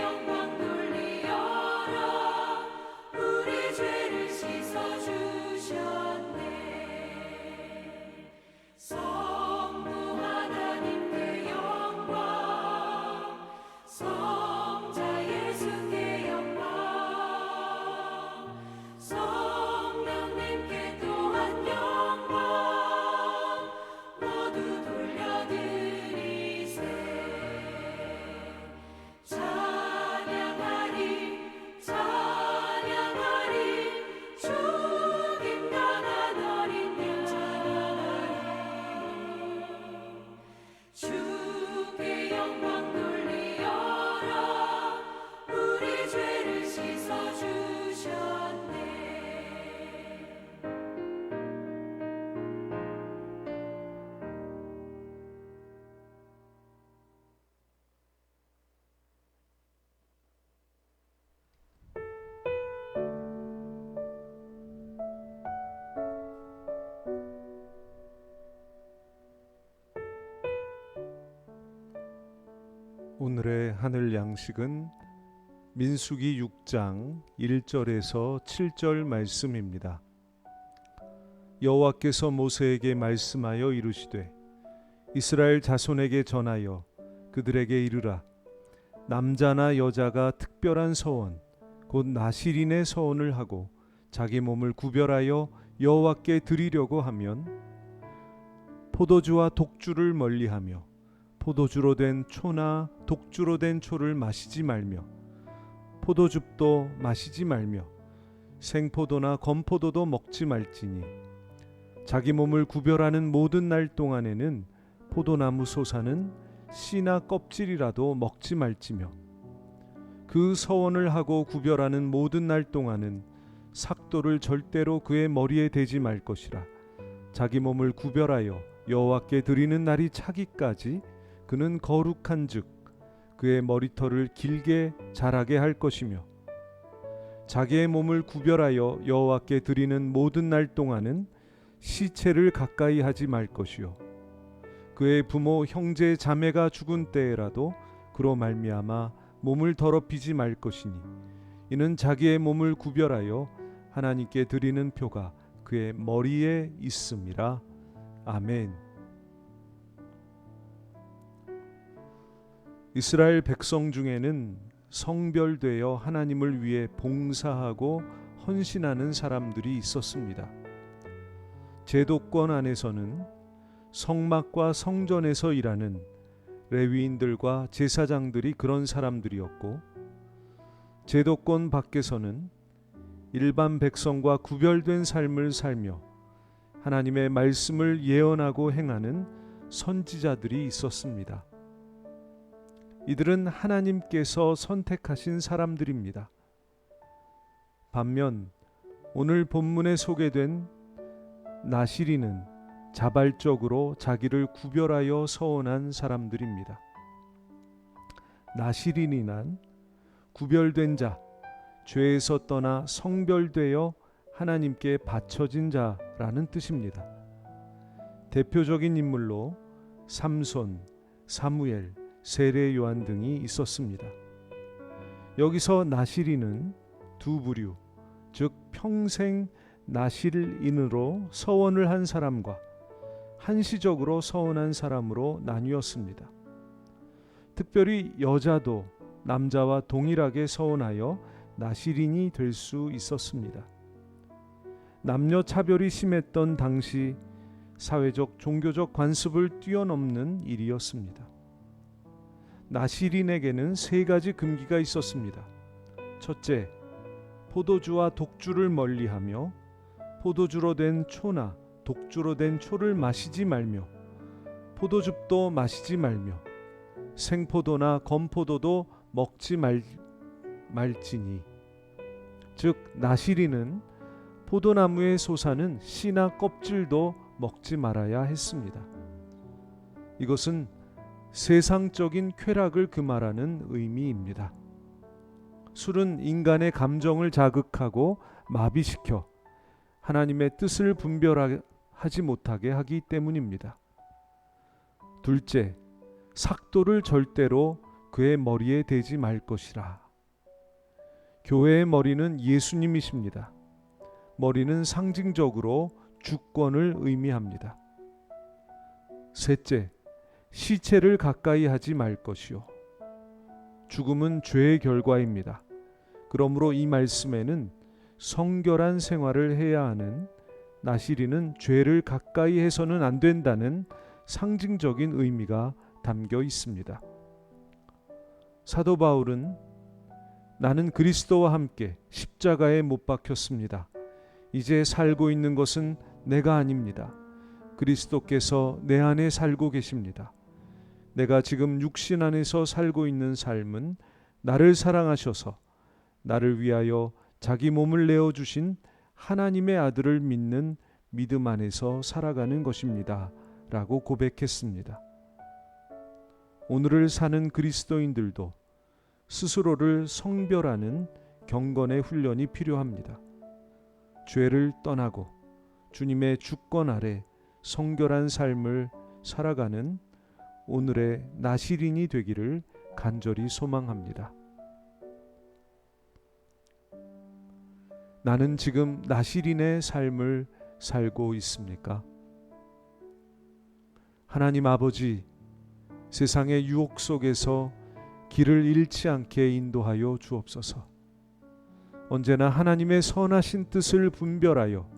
영광 돌리어라. 우리 죄를 씻어주셨네. 성부 하나님께 영광, 성자 예수께 영광, 성령님께 또한 영광 모두 돌려드리세. 찬양하리 찬양하리 죽임 당한 어린 양, 주께 영광 돌리어라. 우리 죄를 씻어주셨네. 오늘의 하늘 양식은 민수기 6장 1절에서 7절 말씀입니다. 여호와께서 모세에게 말씀하여 이르시되 이스라엘 자손에게 전하여 그들에게 이르라. 남자나 여자가 특별한 서원 곧 나실인의 서원을 하고 자기 몸을 구별하여 여호와께 드리려고 하면 포도주와 독주를 멀리하며 포도주로 된 초나 독주로 된 초를 마시지 말며 포도즙도 마시지 말며 생포도나 건포도도 먹지 말지니 자기 몸을 구별하는 모든 날 동안에는 포도나무 솟아는 씨나 껍질이라도 먹지 말지며 그 서원을 하고 구별하는 모든 날 동안은 삭도를 절대로 그의 머리에 대지 말 것이라. 자기 몸을 구별하여 여호와께 드리는 날이 차기까지 그는 거룩한즉 그의 머리털을 길게 자라게 할 것이며 자기의 몸을 구별하여 여호와께 드리는 모든 날 동안은 시체를 가까이 하지 말 것이요 그의 부모 형제 자매가 죽은 때에라도 그로 말미암아 몸을 더럽히지 말 것이니 이는 자기의 몸을 구별하여 하나님께 드리는 표가 그의 머리에 있음이라. 아멘. 이스라엘 백성 중에는 성별되어 하나님을 위해 봉사하고 헌신하는 사람들이 있었습니다. 제도권 안에서는 성막과 성전에서 일하는 레위인들과 제사장들이 그런 사람들이었고, 제도권 밖에서는 일반 백성과 구별된 삶을 살며 하나님의 말씀을 예언하고 행하는 선지자들이 있었습니다. 이들은 하나님께서 선택하신 사람들입니다. 반면 오늘 본문에 소개된 나실인은 자발적으로 자기를 구별하여 서원한 사람들입니다. 나실인이란 구별된 자, 죄에서 떠나 성별되어 하나님께 바쳐진 자라는 뜻입니다. 대표적인 인물로 삼손, 사무엘, 세례 요한 등이 있었습니다. 여기서 나실인은 두 부류, 즉 평생 나실인으로 서원을 한 사람과 한시적으로 서원한 사람으로 나뉘었습니다. 특별히 여자도 남자와 동일하게 서원하여 나실인이 될 수 있었습니다. 남녀 차별이 심했던 당시 사회적 종교적 관습을 뛰어넘는 일이었습니다. 나실인에게는 세 가지 금기가 있었습니다. 첫째, 포도주와 독주를 멀리하며 포도주로 된 초나 독주로 된 초를 마시지 말며 포도즙도 마시지 말며 생포도나 건포도도 먹지 말지니, 즉 나실인은 포도나무에 솟아는 씨나 껍질도 먹지 말아야 했습니다. 이것은 세상적인 쾌락을 금하라는 의미입니다. 술은 인간의 감정을 자극하고 마비시켜 하나님의 뜻을 분별하지 못하게 하기 때문입니다. 둘째, 삭도를 절대로 그의 머리에 대지 말 것이라. 교회의 머리는 예수님이십니다. 머리는 상징적으로 주권을 의미합니다. 셋째, 시체를 가까이 하지 말 것이요. 죽음은 죄의 결과입니다. 그러므로 이 말씀에는 성결한 생활을 해야 하는 나시린은 죄를 가까이 해서는 안 된다는 상징적인 의미가 담겨 있습니다. 사도 바울은 나는 그리스도와 함께 십자가에 못 박혔습니다. 이제 살고 있는 것은 내가 아닙니다. 그리스도께서 내 안에 살고 계십니다. 내가 지금 육신 안에서 살고 있는 삶은 나를 사랑하셔서 나를 위하여 자기 몸을 내어주신 하나님의 아들을 믿는 믿음 안에서 살아가는 것입니다. 라고 고백했습니다. 오늘을 사는 그리스도인들도 스스로를 성별하는 경건의 훈련이 필요합니다. 죄를 떠나고 주님의 주권 아래 성결한 삶을 살아가는 오늘의 나시린이 되기를 간절히 소망합니다. 나는 지금 나시린의 삶을 살고 있습니까? 하나님 아버지, 세상의 유혹 속에서 길을 잃지 않게 인도하여 주옵소서. 언제나 하나님의 선하신 뜻을 분별하여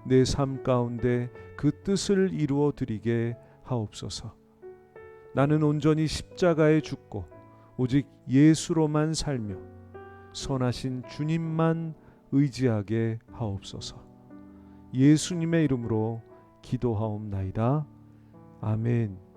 내 삶 가운데 그 뜻을 이루어 드리게 하옵소서. 나는 온전히 십자가에 죽고 오직 예수로만 살며 선하신 주님만 의지하게 하옵소서. 예수님의 이름으로 기도하옵나이다. 아멘.